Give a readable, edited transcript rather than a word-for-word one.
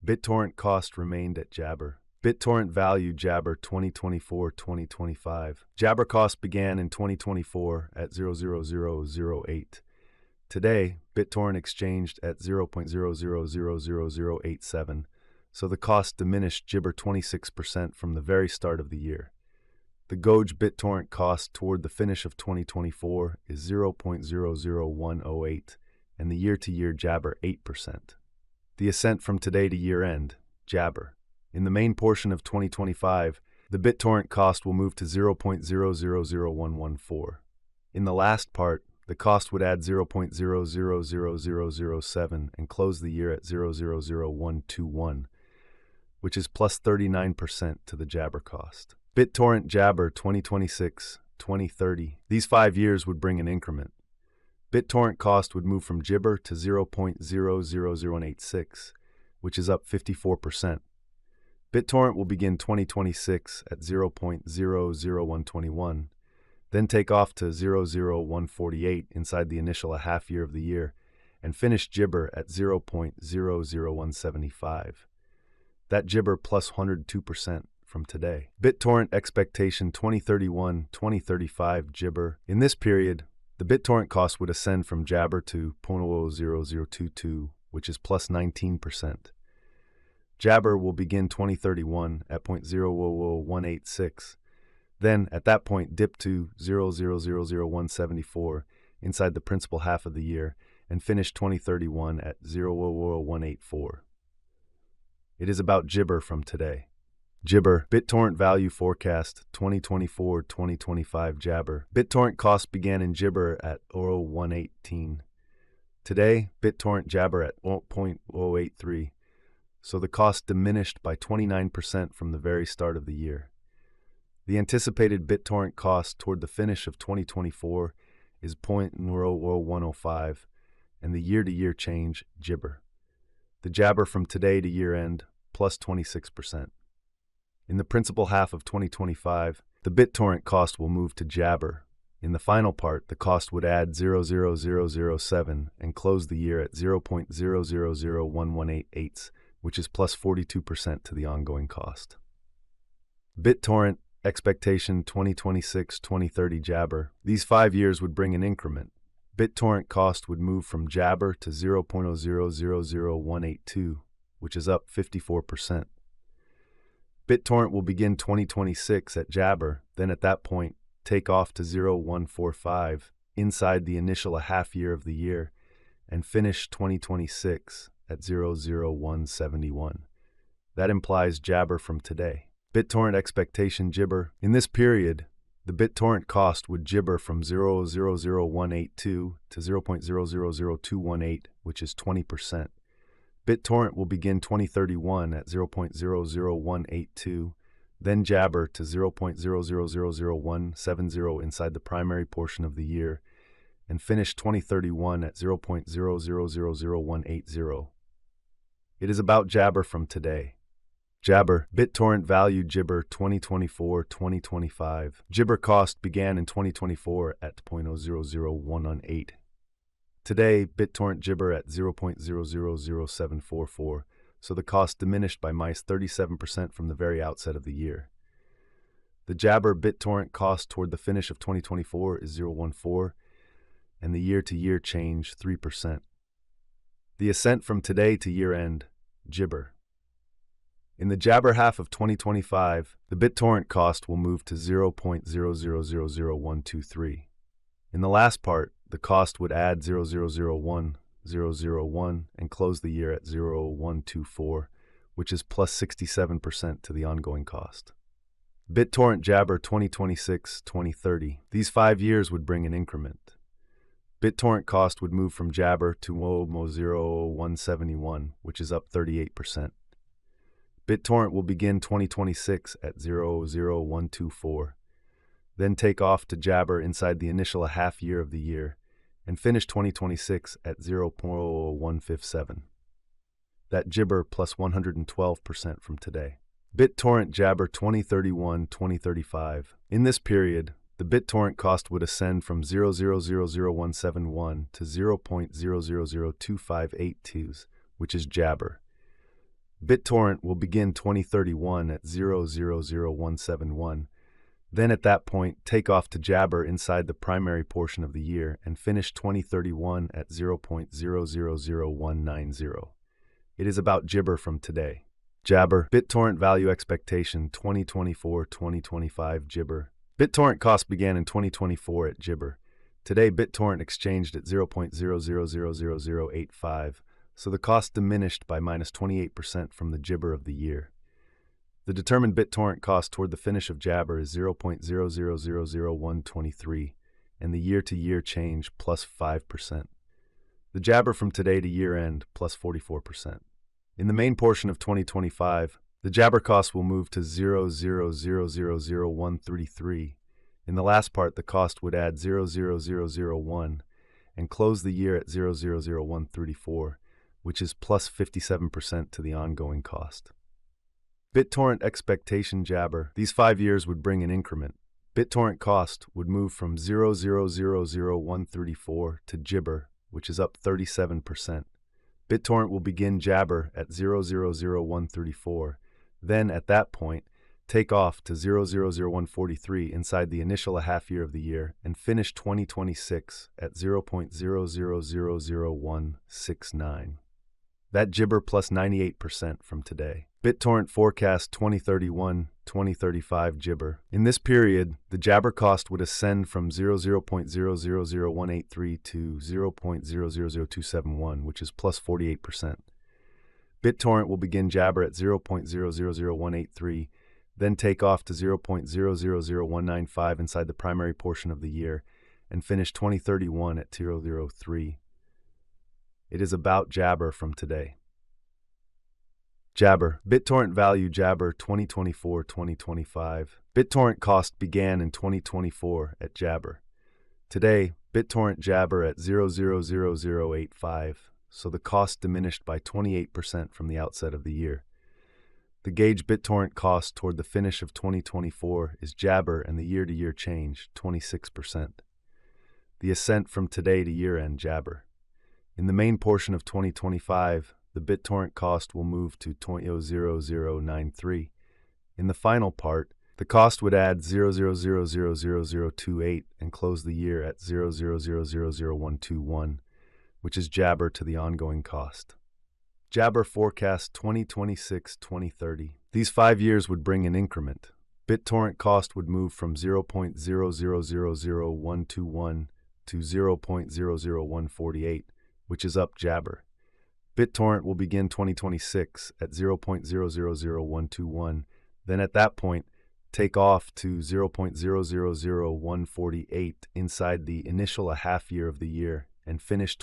Bittorrent cost remained at Jabber. Bittorrent value Jabber 2024-2025. Jabber cost began in 2024 at 0.00008. Today, Bittorrent exchanged at 0.000087, so the cost diminished Jibber 26% from the very start of the year. The Goj Bittorrent cost toward the finish of 2024 is 0.00108, and the year-to-year Jabber 8%. The ascent from today to year-end, Jabber. In the main portion of 2025, the Bittorrent cost will move to 0.0001114. In the last part, the cost would add 0.000007 and close the year at 0.000121, which is plus 39% to the Jabber cost. Bittorrent Jabber 2026-2030. These 5 years would bring an increment. Bittorrent cost would move from Jibber to 0.000186, which is up 54%. Bittorrent will begin 2026 at 0.00121, then take off to 0.00148 inside the initial half year of the year, and finish Jibber at 0.00175. That Jibber plus 102% from today. Bittorrent expectation 2031-2035 Jibber. In this period, the Bittorrent cost would ascend from Jabber to 0.0022, which is plus 19%. Jabber will begin 2031 at 0.000186, then at that point dip to 0.0000174 inside the principal half of the year, and finish 2031 at 0.00184. It is about Jibber from today. Jibber, Bittorrent value forecast 2024-2025 Jabber. Bittorrent cost began in Jibber at 0.118. Today, Bittorrent Jabber at 0.083, so the cost diminished by 29% from the very start of the year. The anticipated Bittorrent cost toward the finish of 2024 is 0.00105, and the year-to-year change, Jibber. The Jabber from today to year-end, plus 26%. In the principal half of 2025, the Bittorrent cost will move to Jabber. In the final part, the cost would add 0.00007 and close the year at 0.0001188, which is plus 42% to the ongoing cost. Bittorrent expectation 2026-2030 Jabber. These 5 years would bring an increment. Bittorrent cost would move from Jabber to 0.0000182, which is up 54%. Bittorrent will begin 2026 at Jabber, then at that point, take off to 0.145 inside the initial half year of the year, and finish 2026 at 0.00171. That implies Jabber from today. Bittorrent expectation Jibber. In this period, the Bittorrent cost would Jibber from 0.00182 to 0.000218, which is 20%. Bittorrent will begin 2031 at 0.00182, then Jabber to 0.0000170 inside the primary portion of the year, and finish 2031 at 0.0000180. It is about Jabber from today. Jabber, Bittorrent value Jibber 2024-2025. Jibber cost began in 2024 at 0.00018. Today, Bittorrent Jibber at 0.000744, so the cost diminished by minus 37% from the very outset of the year. The Jabber Bittorrent cost toward the finish of 2024 is 0.14, and the year-to-year change 3%. The ascent from today to year-end, Jibber. In the Jabber half of 2025, the Bittorrent cost will move to 0.0000123. In the last part, the cost would add 0.0001001 and close the year at 0.124, which is plus 67% to the ongoing cost. Bittorrent Jabber 2026-2030. These 5 years would bring an increment. Bittorrent cost would move from Jabber to 0.0171, which is up 38%. Bittorrent will begin 2026 at 0.0124, then take off to Jabber inside the initial half year of the year, and finish 2026 at 0.0157. That Jibber plus 112% from today. Bittorrent Jabber 2031-2035. In this period, the Bittorrent cost would ascend from 0.0000171 to 0.0002582, which is Jabber. Bittorrent will begin 2031 at 0.00171. Then at that point, take off to jabber inside the primary portion of the year and finish 2031 at 0.000190. It is about gibber from today. Jabber, Bittorrent value expectation 2024-2025 gibber. Bittorrent cost began in 2024 at gibber. Today, Bittorrent exchanged at 0.000085, so the cost diminished by minus 28% from the gibber of the year. The determined Bittorrent cost toward the finish of jabber is 0.000123, and the year-to-year change plus 5%. The jabber from today to year-end plus 44%. In the main portion of 2025, the jabber cost will move to 0.000133. In the last part, the cost would add 0.0001 and close the year at 0.000134, which is plus 57% to the ongoing cost. Bittorrent expectation jabber. These 5 years would bring an increment. Bittorrent cost would move from 0.000134 to gibber, which is up 37%. Bittorrent will begin jabber at 0.000134. Then, at that point, take off to 0.00143 inside the initial half year of the year and finish 2026 at 0.000169. That gibber plus 98% from today. Bittorrent forecast 2031-2035 gibber. In this period, the jabber cost would ascend from 0.000183 to 0.000271, which is plus 48%. Bittorrent will begin jabber at 0.000183, then take off to 0.000195 inside the primary portion of the year, and finish 2031 at 0.03. It is about jabber from today. Jabber. Bittorrent value jabber 2024-2025. Bittorrent cost began in 2024 at jabber. Today, Bittorrent jabber at 0.00085, so the cost diminished by 28% from the outset of the year. The gauge Bittorrent cost toward the finish of 2024 is jabber, and the year-to-year change 26%. The ascent from today to year-end jabber. In the main portion of 2025, the Bittorrent cost will move to 0.0093. In the final part, the cost would add 0.0000028 and close the year at 0.0000121, which is jabber to the ongoing cost. Jabber forecast 2026-2030. These 5 years would bring an increment. Bittorrent cost would move from 0.000121 to 0.00148, which is up jabber. Bittorrent will begin 2026 at 0.000121. Then at that point, take off to 0.000148 inside the initial half year of the year and finish